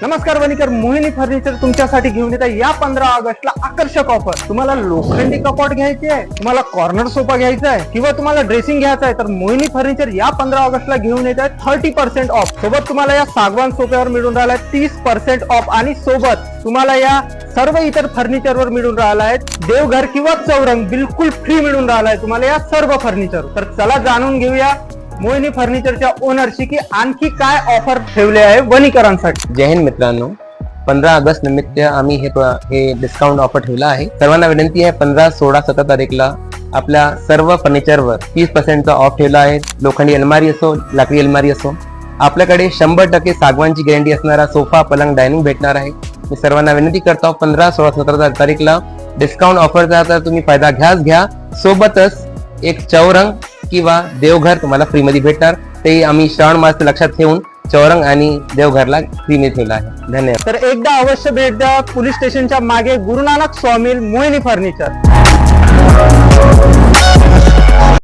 नमस्कार वणीकर, मोहिनी फर्निचर तुमच्यासाठी घेऊन येत आहे या 15 ऑगस्टला आकर्षक ऑफर। तुम्हाला लोखंडी कपाट घ्यायचे आहे, तुम्हाला कॉर्नर सोफा घ्यायचा आहे किंवा तुम्हाला ड्रेसिंग घ्यायचं आहे तर मोहिनी फर्निचर या 15 ऑगस्टला घेऊन येत आहे 30% ऑफ। सोबत तुम्हाला या सागवान सोफ्यावर मिळून राहिला आहे 30% ऑफ आणि सोबत तुम्हाला या सर्व इतर फर्निचरवर मिळून राहिला आहे देवघर किंवा चौरंग बिलकुल फ्री मिळून राहिला आहे तुम्हाला या सर्व फर्निचर। तर चला जाणून घेऊया मोहिनी फर्निचरच्या ओनरशी की आणखी काय ऑफर ठेवले आहे वणीकरांसाठी। जय हिंद मित्रांनो, 15 ऑगस्ट निमित्त आम्ही हे डिस्काउंट ऑफर ठेवला आहे। सर्वांना विनंती आहे 15, 16, 17 तारीखला आपल्या सर्व फर्निचरवर 30% ऑफ ठेवला आहे। लोखंडी अलमारी असो, लाकडी अलमारी असो, आपल्याकडे 100% सागवानची गॅरंटी असणारा सोफा, पलंग, डायनिंग भेटणार आहे। मी सर्वांना विनंती करतो 15, 16, 17 तारीखला डिस्काउंट ऑफरचा तर तुम्ही फायदा घ्या। सोबतच एक चौरंग किंवा देवघर तुम्हाला फ्री मध्ये भेटणार, ते आम्ही श्रावण मास लक्षात ठेवून चौरंग आणि देवघरला फ्री मध्ये ठेवला आहे। धन्यवाद। तर एकदा अवश्य भेट द्या पोलीस स्टेशनच्या मागे गुरुनानक स्वामी मोहिनी फर्निचर।